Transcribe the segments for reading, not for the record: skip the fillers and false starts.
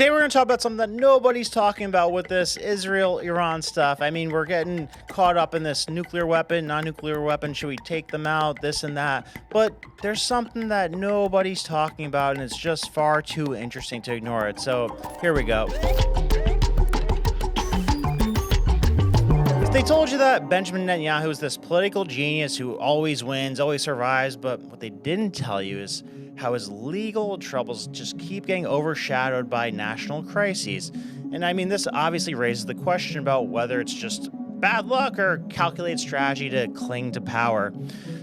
Today we're going to talk about something that nobody's talking about with this Israel-Iran stuff. I mean, we're getting caught up in this nuclear weapon, non-nuclear weapon. Should we take them out? This and that. But there's something that nobody's talking about, and it's just far too interesting to ignore it. So here we go. They told you that Benjamin Netanyahu is this political genius who always wins, always survives, but what they didn't tell you is how his legal troubles just keep getting overshadowed by national crises. And I mean, this obviously raises the question about whether it's just bad luck or calculated strategy to cling to power.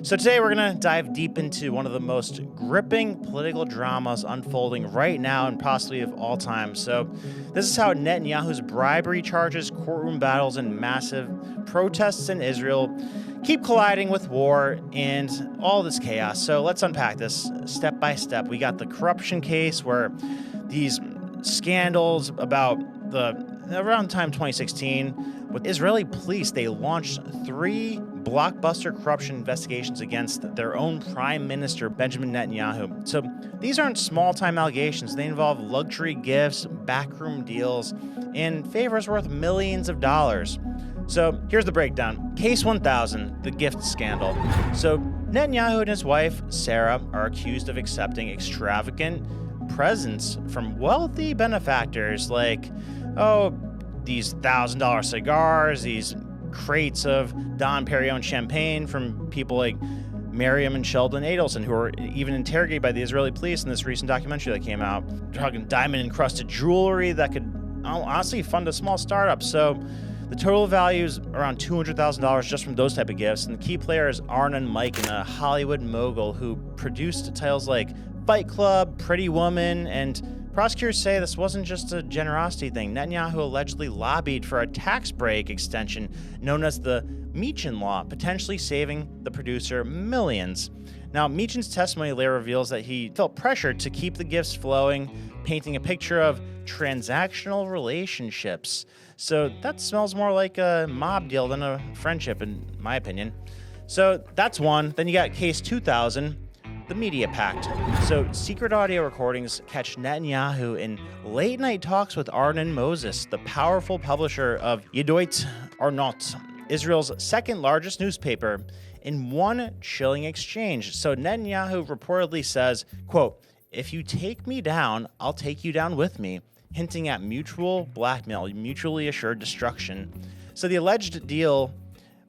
So today we're going to dive deep into one of the most gripping political dramas unfolding right now and possibly of all time. So this is how Netanyahu's bribery charges, courtroom battles, and massive protests in Israel keep colliding with war and all this chaos. So let's unpack this step by step. We got the corruption case where these scandals about around time 2016 with Israeli police, they launched 3 blockbuster corruption investigations against their own prime minister, Benjamin Netanyahu. So these aren't small-time allegations. They involve luxury gifts, backroom deals, and favors worth millions of dollars. So here's the breakdown. Case 1000, the gift scandal. So Netanyahu and his wife, Sarah, are accused of accepting extravagant presents from wealthy benefactors like, these $1,000 cigars, these crates of Dom Perignon champagne from people like Miriam and Sheldon Adelson, who were even interrogated by the Israeli police in this recent documentary that came out. They're talking diamond-encrusted jewelry that could honestly fund a small startup. So the total value is around $200,000 just from those type of gifts. And the key player is Arn and Mike, and a Hollywood mogul who produced titles like Fight Club, Pretty Woman, and prosecutors say this wasn't just a generosity thing. Netanyahu allegedly lobbied for a tax break extension known as the Meechin Law, potentially saving the producer millions. Now, Meechin's testimony later reveals that he felt pressured to keep the gifts flowing, painting a picture of transactional relationships. So that smells more like a mob deal than a friendship, in my opinion. So that's one. Then you got case 2000. The media pact. So secret audio recordings catch Netanyahu in late-night talks with Arnon Moses, the powerful publisher of Yedoit Arnot, Israel's second largest newspaper, in one chilling exchange. So Netanyahu reportedly says, quote, "If you take me down, I'll take you down with me," hinting at mutual blackmail, mutually assured destruction. So the alleged deal,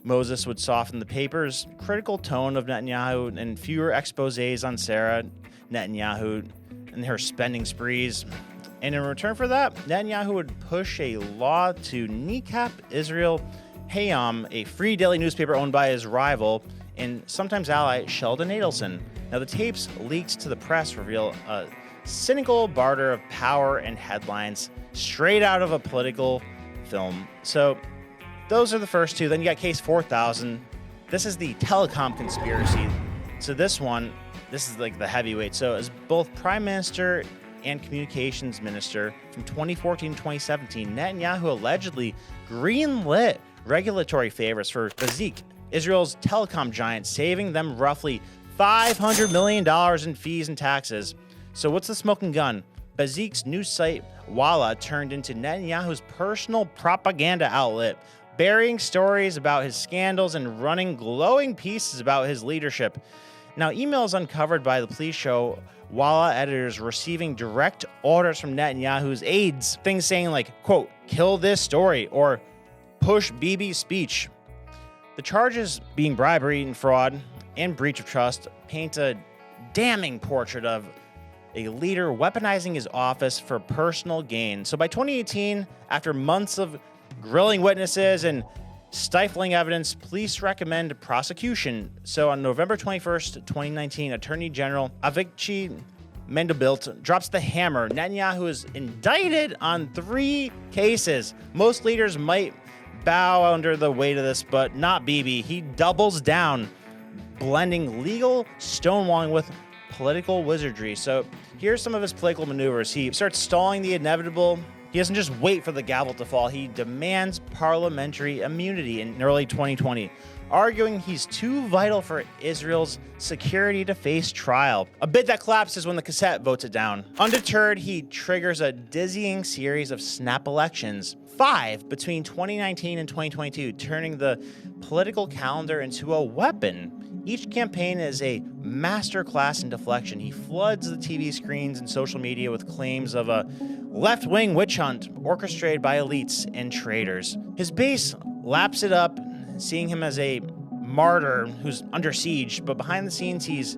Moses would soften the paper's critical tone of Netanyahu and fewer exposés on Sarah Netanyahu and her spending sprees. And in return for that, Netanyahu would push a law to kneecap Israel Hayom, a free daily newspaper owned by his rival and sometimes ally Sheldon Adelson. Now, the tapes leaked to the press reveal a cynical barter of power and headlines straight out of a political film. So those are the first two. Then you got case 4000. This is the telecom conspiracy. So this is like the heavyweight. So as both prime minister and communications minister from 2014 to 2017, Netanyahu allegedly greenlit regulatory favors for Bezik, Israel's telecom giant, saving them roughly $500 million in fees and taxes. So what's the smoking gun? Bezik's news site, Walla, turned into Netanyahu's personal propaganda outlet, burying stories about his scandals and running glowing pieces about his leadership. Now, emails uncovered by the police show Walla editors receiving direct orders from Netanyahu's aides, things saying like, quote, "kill this story," or "push Bibi's speech." The charges, being bribery and fraud and breach of trust, paint a damning portrait of a leader weaponizing his office for personal gain. So by 2018, after months of grilling witnesses and stifling evidence, police recommend prosecution. So on November 21st, 2019, Attorney General Avigdor Mendelblit drops the hammer. Netanyahu is indicted on 3 cases. Most leaders might bow under the weight of this, but not Bibi. He doubles down, blending legal stonewalling with political wizardry. So here's some of his political maneuvers. He starts stalling the inevitable. He doesn't just wait for the gavel to fall. He demands parliamentary immunity in early 2020, arguing he's too vital for Israel's security to face trial. A bid that collapses when the cassette votes it down. Undeterred, he triggers a dizzying series of snap elections, 5 between 2019 and 2022, turning the political calendar into a weapon. Each campaign is a masterclass in deflection. He floods the TV screens and social media with claims of a left-wing witch hunt orchestrated by elites and traitors. His base laps it up, seeing him as a martyr who's under siege, but behind the scenes he's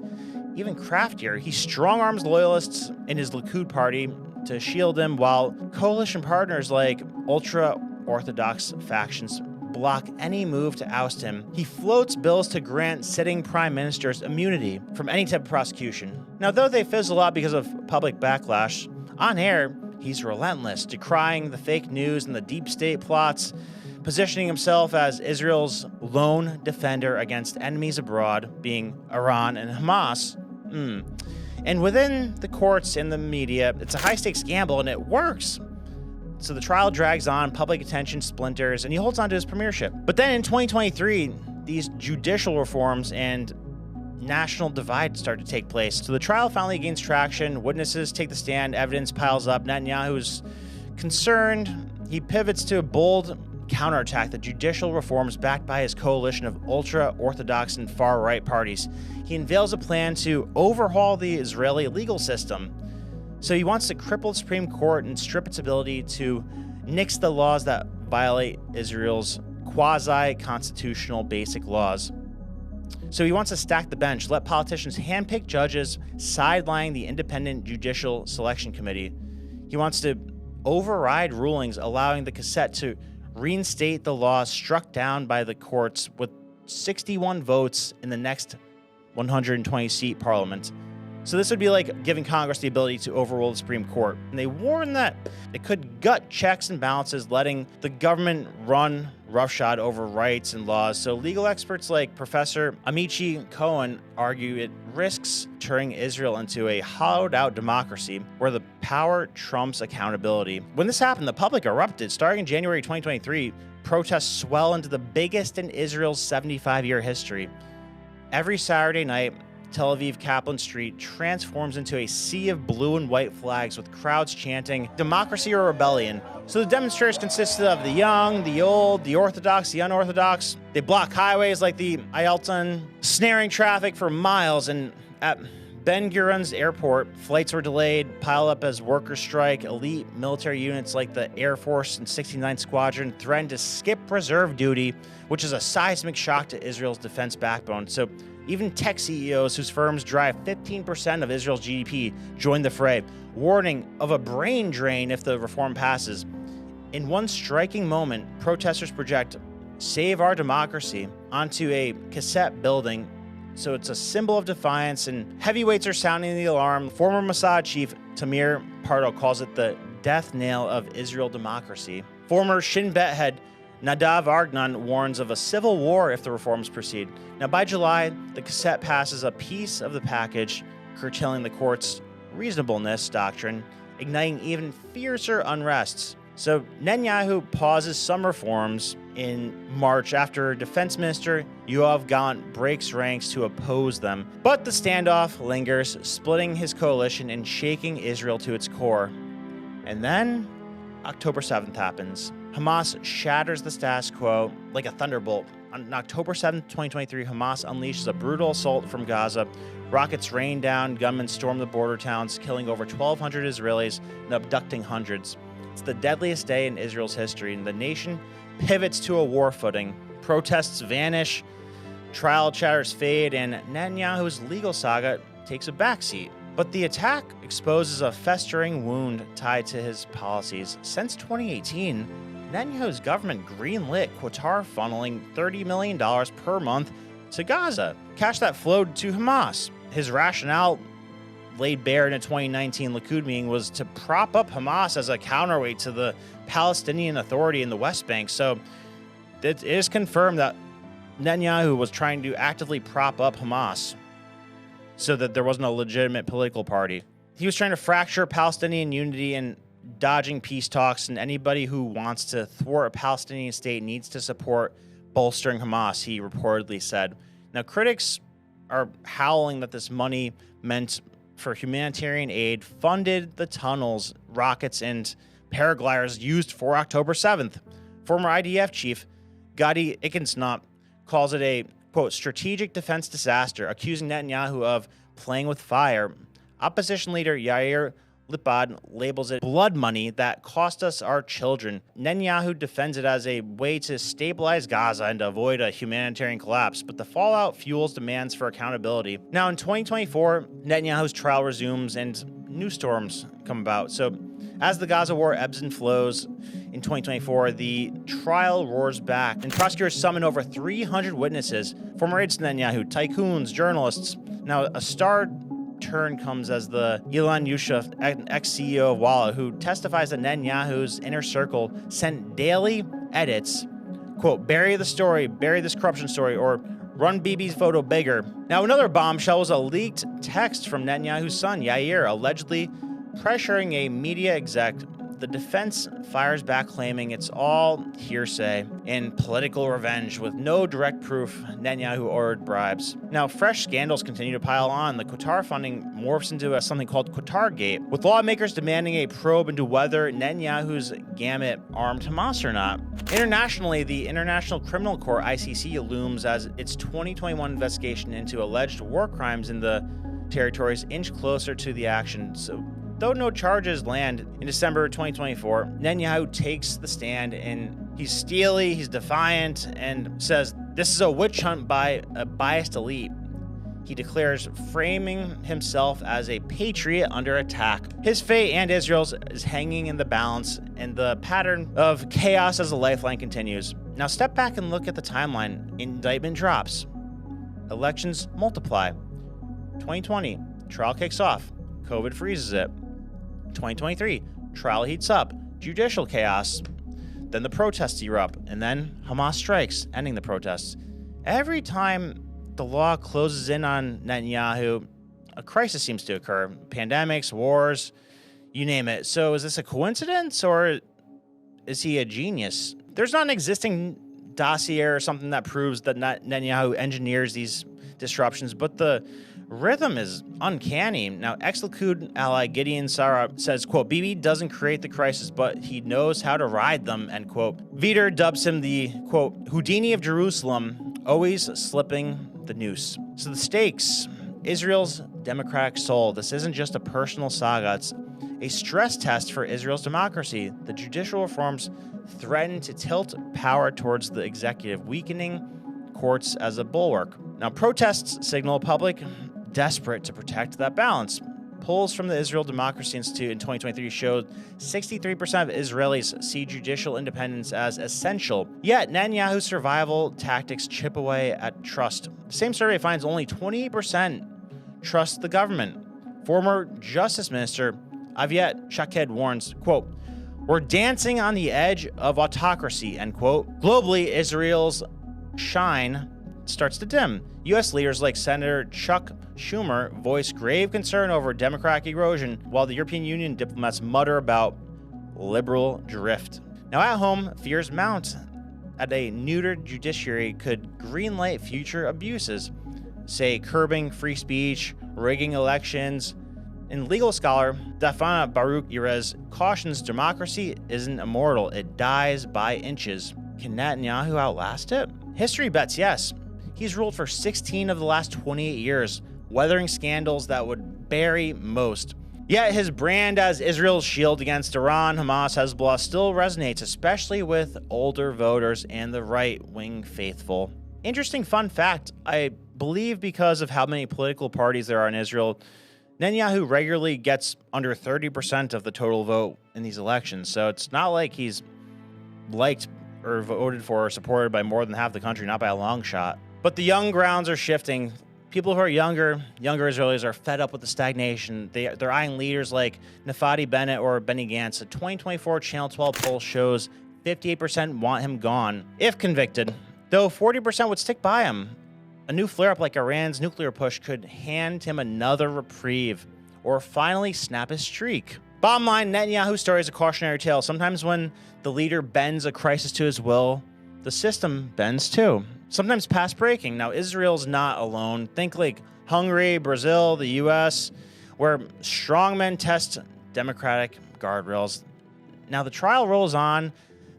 even craftier. He strong-arms loyalists in his Likud party to shield him, while coalition partners like ultra-Orthodox factions block any move to oust him. He floats bills to grant sitting prime ministers immunity from any type of prosecution. Now, though they fizzle out because of public backlash, on air, he's relentless, decrying the fake news and the deep state plots, positioning himself as Israel's lone defender against enemies abroad, being Iran and Hamas. And within the courts and the media, it's a high-stakes gamble, and it works. So the trial drags on, public attention splinters, and he holds on to his premiership. But then in 2023, these judicial reforms and national divide start to take place. So the trial finally gains traction, witnesses take the stand, evidence piles up. Netanyahu's concerned. He pivots to a bold counterattack, the judicial reforms backed by his coalition of ultra-Orthodox and far-right parties. He unveils a plan to overhaul the Israeli legal system. So he wants to cripple the Supreme Court and strip its ability to nix the laws that violate Israel's quasi-constitutional basic laws. So he wants to stack the bench, let politicians handpick judges, sideline the independent judicial selection committee. He wants to override rulings allowing the cassette to reinstate the laws struck down by the courts with 61 votes in the next 120-seat parliament. So this would be like giving Congress the ability to overrule the Supreme Court. And they warn that it could gut checks and balances, letting the government run roughshod over rights and laws. So legal experts like Professor Amici Cohen argue it risks turning Israel into a hollowed-out democracy where the power trumps accountability. When this happened, the public erupted. Starting in January 2023, protests swell into the biggest in Israel's 75-year history. Every Saturday night, Tel Aviv Kaplan Street transforms into a sea of blue and white flags with crowds chanting, "Democracy or rebellion." So the demonstrators consisted of the young, the old, the Orthodox, the unorthodox. They block highways like the Ayalton, snaring traffic for miles, and at Ben Gurion's airport, flights were delayed, piled up as workers strike. Elite military units like the Air Force and 69th Squadron threatened to skip reserve duty, which is a seismic shock to Israel's defense backbone. So even tech CEOs whose firms drive 15% of Israel's GDP joined the fray, warning of a brain drain if the reform passes. In one striking moment, protesters project "Save Our Democracy" onto a cassette building. So it's a symbol of defiance, and heavyweights are sounding the alarm. Former Mossad chief Tamir Pardo calls it the death knell of Israel democracy. Former Shin Bet head Nadav Argnon warns of a civil war if the reforms proceed. Now, by July, the cassette passes a piece of the package, curtailing the court's reasonableness doctrine, igniting even fiercer unrests. So Netanyahu pauses some reforms in March after Defense Minister Yoav Gallant breaks ranks to oppose them. But the standoff lingers, splitting his coalition and shaking Israel to its core. And then October 7th happens. Hamas shatters the status quo like a thunderbolt. On October 7th, 2023, Hamas unleashes a brutal assault from Gaza. Rockets rain down, gunmen storm the border towns, killing over 1,200 Israelis and abducting hundreds. It's the deadliest day in Israel's history, and the nation pivots to a war footing. Protests vanish, trial chatters fade, and Netanyahu's legal saga takes a backseat. But the attack exposes a festering wound tied to his policies. Since 2018, Netanyahu's government greenlit Qatari funneling $30 million per month to Gaza, cash that flowed to Hamas. His rationale, laid bare in a 2019 Likud meeting, was to prop up Hamas as a counterweight to the Palestinian Authority in the West Bank. So it is confirmed that Netanyahu was trying to actively prop up Hamas so that there wasn't a legitimate political party. He was trying to fracture Palestinian unity and dodging peace talks, and anybody who wants to thwart a Palestinian state needs to support bolstering Hamas, he reportedly said. Now, critics are howling that this money meant for humanitarian aid funded the tunnels, rockets, and paragliders used for October 7th. Former IDF chief Gadi Ikensnop calls it a, quote, strategic defense disaster, accusing Netanyahu of playing with fire. Opposition leader Yair Lapid labels it blood money that cost us our children. Netanyahu defends it as a way to stabilize Gaza and to avoid a humanitarian collapse, but the fallout fuels demands for accountability. Now, in 2024, Netanyahu's trial resumes and new storms come about. So, as the Gaza war ebbs and flows in 2024, the trial roars back, and prosecutors summon over 300 witnesses, former aides to Netanyahu, tycoons, journalists. Now, a star turn comes as the Ilan Yusuf, ex-CEO of Walla, who testifies that Netanyahu's inner circle sent daily edits, quote, bury the story, bury this corruption story, or run Bibi's photo bigger. Now, another bombshell was a leaked text from Netanyahu's son, Yair, allegedly pressuring a media exec. The defense fires back, claiming it's all hearsay and political revenge with no direct proof Netanyahu ordered bribes. Now, fresh scandals continue to pile on. The Qatar funding morphs into something called Qatar Gate, with lawmakers demanding a probe into whether Netanyahu's gamut armed Hamas or not. Internationally, the International Criminal Court, ICC, looms as its 2021 investigation into alleged war crimes in the territories inch closer to the action. So, though no charges land in December 2024, Netanyahu takes the stand, and he's steely, he's defiant, and says this is a witch hunt by a biased elite. He declares framing himself as a patriot under attack. His fate and Israel's is hanging in the balance, and the pattern of chaos as a lifeline continues. Now step back and look at the timeline. Indictment drops. Elections multiply. 2020, trial kicks off. COVID freezes it. 2023, trial heats up, judicial chaos, then the protests erupt, and then Hamas strikes, ending the protests. Every time the law closes in on Netanyahu, a crisis seems to occur. Pandemics, wars, you name it. So is this a coincidence, or is he a genius? There's not an existing dossier or something that proves that Netanyahu engineers these disruptions, but the rhythm is uncanny. Now, ex-Likud ally Gideon Sara says, quote, Bibi doesn't create the crisis, but he knows how to ride them, end quote. Vider dubs him the, quote, Houdini of Jerusalem, always slipping the noose. So the stakes, Israel's democratic soul. This isn't just a personal saga. It's a stress test for Israel's democracy. The judicial reforms threaten to tilt power towards the executive, weakening courts as a bulwark. Now, protests signal a public desperate to protect that balance. Polls from the Israel Democracy Institute in 2023 showed 63% of Israelis see judicial independence as essential. Yet, Netanyahu's survival tactics chip away at trust. The same survey finds only 28% trust the government. Former Justice Minister Aviet Shaked warns, quote, we're dancing on the edge of autocracy, end quote. Globally, Israel's shine starts to dim. U.S. leaders like Senator Chuck Schumer voice grave concern over democratic erosion, while the European Union diplomats mutter about liberal drift. Now at home, fears mount at a neutered judiciary could greenlight future abuses, say curbing free speech, rigging elections. And legal scholar Dafana Baruch Yerez cautions democracy isn't immortal, it dies by inches. Can Netanyahu outlast it? History bets yes. He's ruled for 16 of the last 28 years, weathering scandals that would bury most. Yet his brand as Israel's shield against Iran, Hamas, Hezbollah still resonates, especially with older voters and the right-wing faithful. Interesting fun fact, I believe because of how many political parties there are in Israel, Netanyahu regularly gets under 30% of the total vote in these elections. So it's not like he's liked or voted for or supported by more than half the country, not by a long shot. But the young grounds are shifting. People who are younger Israelis are fed up with the stagnation. They're eyeing leaders like Naftali Bennett or Benny Gantz. A 2024 Channel 12 poll shows 58% want him gone, if convicted, though 40% would stick by him. A new flare-up like Iran's nuclear push could hand him another reprieve or finally snap his streak. Bottom line, Netanyahu's story is a cautionary tale. Sometimes when the leader bends a crisis to his will, the system bends too. Sometimes past breaking. Now, Israel's not alone. Think like Hungary, Brazil, the U.S., where strongmen test democratic guardrails. Now, the trial rolls on,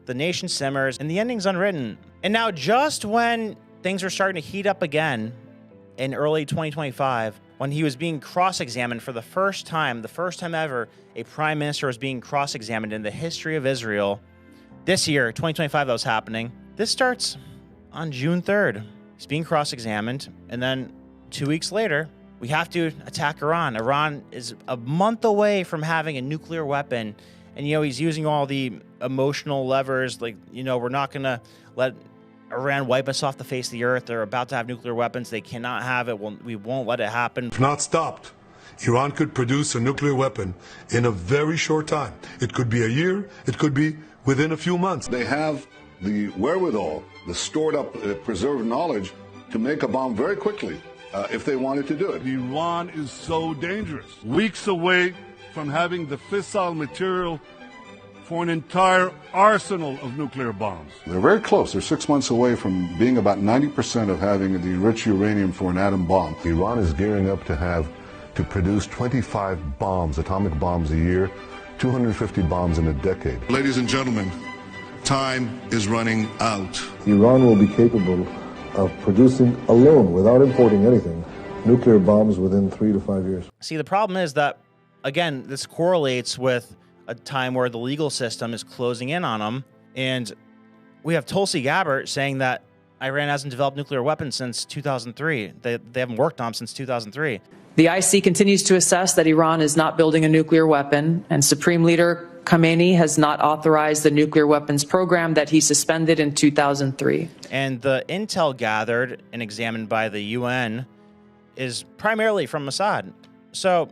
the nation simmers, and the ending's unwritten. And now, just when things were starting to heat up again in early 2025, when he was being cross-examined for the first time ever, a prime minister was being cross-examined in the history of Israel. This year, 2025, that was happening. This starts on June 3rd. He's being cross-examined, and then 2 weeks later, we have to attack Iran. Iran is a month away from having a nuclear weapon, and, he's using all the emotional levers, like, we're not going to let Iran wipe us off the face of the earth. They're about to have nuclear weapons. They cannot have it. We won't let it happen. If not stopped, Iran could produce a nuclear weapon in a very short time. It could be a year. It could be within a few months. They have the wherewithal, the stored up, preserved knowledge to make a bomb very quickly if they wanted to do it. Iran is so dangerous. Weeks away from having the fissile material for an entire arsenal of nuclear bombs. They're very close. They're 6 months away from being about 90% of having the enriched uranium for an atom bomb. Iran is gearing up to produce 25 bombs, atomic bombs a year, 250 bombs in a decade. Ladies and gentlemen, time is running out. Iran will be capable of producing alone, without importing anything, nuclear bombs within 3 to 5 years. See, the problem is that, again, this correlates with a time where the legal system is closing in on them. And we have Tulsi Gabbard saying that Iran hasn't developed nuclear weapons since 2003. They haven't worked on them since 2003. The IC continues to assess that Iran is not building a nuclear weapon, and Supreme Leader Khamenei has not authorized the nuclear weapons program that he suspended in 2003. And the intel gathered and examined by the UN is primarily from Mossad. So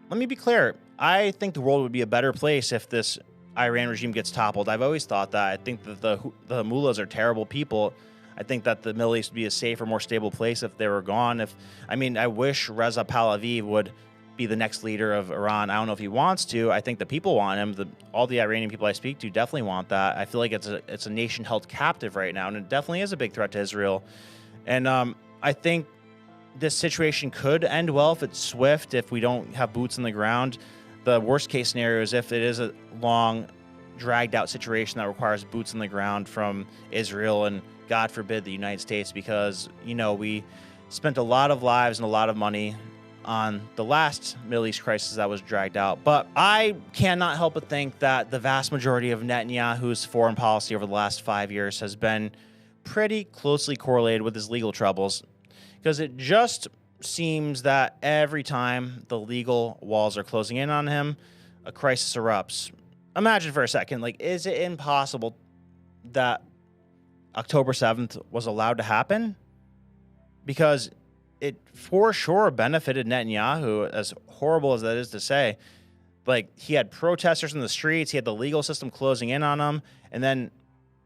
let me be clear. I think the world would be a better place if this Iran regime gets toppled. I've always thought that. I think that the mullahs are terrible people. I think that the Middle East would be a safer, more stable place if they were gone. I wish Reza Pahlavi would be the next leader of Iran. I don't know if he wants to. I think the people want him. All the Iranian people I speak to definitely want that. I feel like it's a nation held captive right now, and it definitely is a big threat to Israel. And I think this situation could end well if it's swift, if we don't have boots on the ground. The worst case scenario is if it is a long, dragged out situation that requires boots on the ground from Israel and, God forbid, the United States, because, we spent a lot of lives and a lot of money on the last Middle East crisis that was dragged out. But I cannot help but think that the vast majority of Netanyahu's foreign policy over the last 5 years has been pretty closely correlated with his legal troubles, because it just seems that every time the legal walls are closing in on him, a crisis erupts. Imagine for a second, is it impossible that October 7th was allowed to happen? Because it for sure benefited Netanyahu, as horrible as that is to say. He had protesters in the streets, he had the legal system closing in on him, and then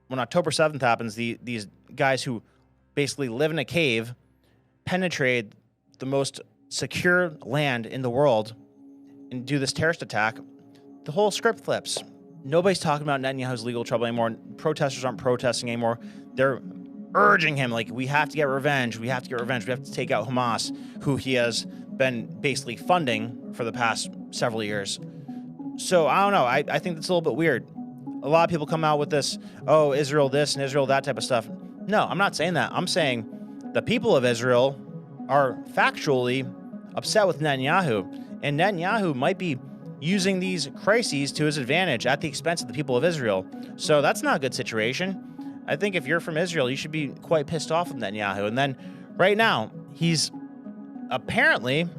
when October 7th happens, these guys who basically live in a cave penetrate the most secure land in the world and do this terrorist attack. The whole script flips. Nobody's talking about Netanyahu's legal trouble anymore. Protesters aren't protesting anymore. They're urging him, we have to get revenge. We have to get revenge. We have to take out Hamas, who he has been basically funding for the past several years. So I don't know. I think that's a little bit weird. A lot of people come out with this, Israel this and Israel that type of stuff. No, I'm not saying that. I'm saying the people of Israel are factually upset with Netanyahu, and Netanyahu might be using these crises to his advantage at the expense of the people of Israel. So that's not a good situation. I think if you're from Israel, you should be quite pissed off with Netanyahu. And then right now, he's apparently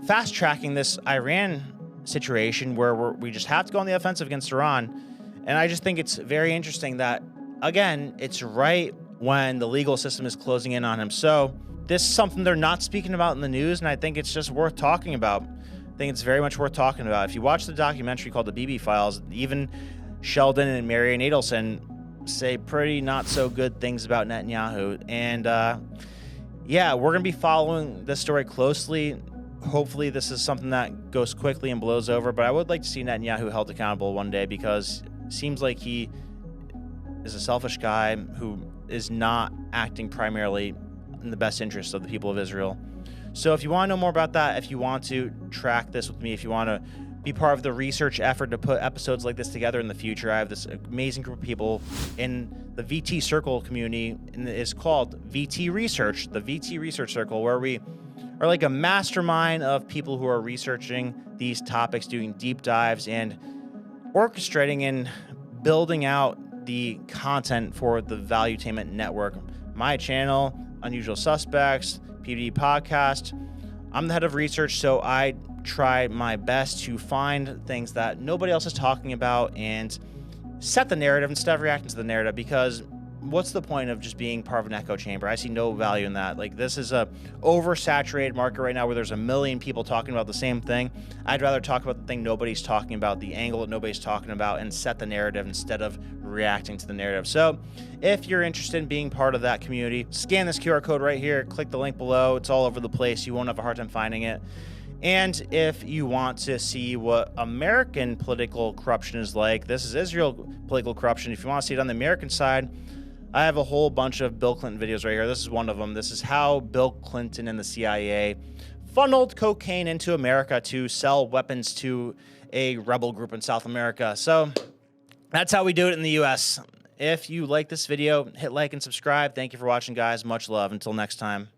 fast-tracking this Iran situation where we just have to go on the offensive against Iran. And I just think it's very interesting that, again, it's right when the legal system is closing in on him. So this is something they're not speaking about in the news, and I think it's just worth talking about. I think it's very much worth talking about. If you watch the documentary called The BB Files, even Sheldon and Marian Adelson say pretty not so good things about Netanyahu. And we're going to be following this story closely. Hopefully this is something that goes quickly and blows over, but I would like to see Netanyahu held accountable one day, because it seems like he is a selfish guy who is not acting primarily in the best interest of the people of Israel. So if you want to know more about that, if you want to track this with me, if you want to be part of the research effort to put episodes like this together in the future, I have this amazing group of people in the VT Circle community, and it's called VT Research, the VT Research Circle, where we are like a mastermind of people who are researching these topics, doing deep dives, and orchestrating and building out the content for the Valuetainment Network. My channel, Unusual Suspects, PvD Podcast. I'm the head of research, so I try my best to find things that nobody else is talking about and set the narrative instead of reacting to the narrative, because what's the point of just being part of an echo chamber? I see no value in that. Like, this is a oversaturated market right now where there's a million people talking about the same thing. I'd rather talk about the thing nobody's talking about, the angle that nobody's talking about, and set the narrative instead of reacting to the narrative. So if you're interested in being part of that community, scan this QR code right here, click the link below. It's all over the place. You won't have a hard time finding it. And if you want to see what American political corruption is like, this is Israel political corruption. If you want to see it on the American side, I have a whole bunch of Bill Clinton videos right here. This is one of them. This is how Bill Clinton and the CIA funneled cocaine into America to sell weapons to a rebel group in South America. So that's how we do it in the U.S. If you like this video, hit like and subscribe. Thank you for watching, guys. Much love. Until next time.